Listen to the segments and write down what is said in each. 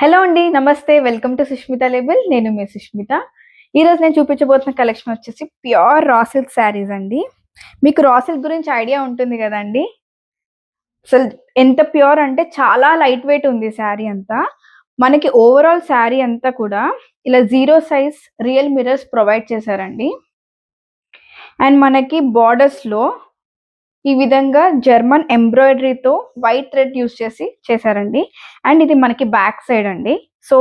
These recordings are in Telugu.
హలో అండి, నమస్తే. Welcome to Sushmita label. నేను మీ సుష్మిత. ఈరోజు నేను చూపించబోతున్న కలెక్షన్ వచ్చేసి ప్యూర్ రా సిల్క్ శారీస్ అండి. మీకు రా సిల్క్ గురించి ఐడియా ఉంటుంది కదండి. అసలు ఎంత ప్యూర్ అంటే చాలా లైట్ వెయిట్ ఉంది శారీ అంతా. మనకి ఓవరాల్ శారీ అంతా కూడా ఇలా 0 సైజ్ రియల్ మిర్రర్స్ ప్రొవైడ్ చేశారండి. అండ్ మనకి బార్డర్స్లో ఈ విధంగా జర్మన్ ఎంబ్రాయిడరీతో వైట్ థ్రెడ్ యూస్ చేశారండి. అండ్ ఇది మనకి బ్యాక్ సైడ్ అండి. సో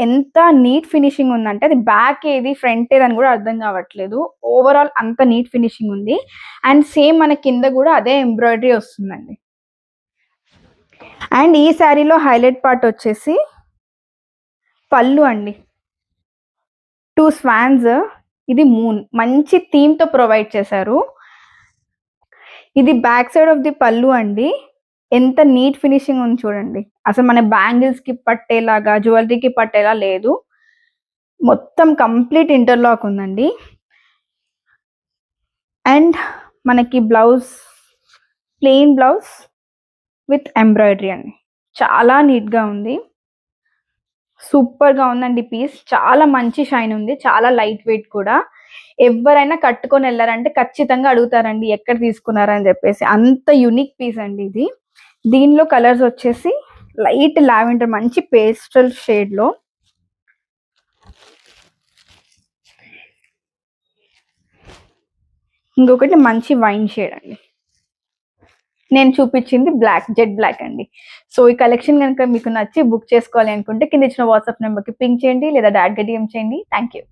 ఎంత నీట్ ఫినిషింగ్ ఉందంటే అది బ్యాక్ ఏది ఫ్రంట్ ఏది అని కూడా అర్థం కావట్లేదు. ఓవరాల్ అంత నీట్ ఫినిషింగ్ ఉంది. అండ్ సేమ్ మన కింద కూడా అదే ఎంబ్రాయిడరీ వస్తుందండి. అండ్ ఈ శారీలో హైలైట్ పార్ట్ వచ్చేసి పళ్ళు అండి. 2 స్వాన్స్, ఇది మూన్, మంచి థీమ్తో ప్రొవైడ్ చేశారు. ఇది బ్యాక్ సైడ్ ఆఫ్ ది పళ్ళు అండి. ఎంత నీట్ ఫినిషింగ్ ఉంది చూడండి. అసలు మన బ్యాంగిల్స్కి పట్టేలాగా, జ్యువెలరీకి పట్టేలా లేదు. మొత్తం కంప్లీట్ ఇంటర్లాక్ ఉందండి. అండ్ మనకి blouse plain blouse with embroidery అండి. చాలా నీట్గా ఉంది, సూపర్గా ఉందండి పీస్. చాలా మంచి షైన్ ఉంది, చాలా లైట్ వెయిట్ కూడా. ఎవరైనా కట్టుకొని వెళ్ళారంటే ఖచ్చితంగా అడుగుతారండి ఎక్కడ తీసుకున్నారని చెప్పేసి. అంత యూనిక్ పీస్ అండి ఇది. దీనిలో కలర్స్ వచ్చేసి లైట్ లావెండర్, మంచి పేస్టల్ షేడ్లో, ఇంకొకటి మంచి వైన్ షేడ్ అండి. నేను చూపించింది బ్లాక్, జెడ్ బ్లాక్ అండి. సో ఈ కలెక్షన్ కనుక మీకు నచ్చి బుక్ చేసుకోవాలి అనుకుంటే కింద ఇచ్చిన వాట్సాప్ నెంబర్కి పింక్ చేయండి లేదా డైరెక్ట్గా DM చేయండి. Thank you.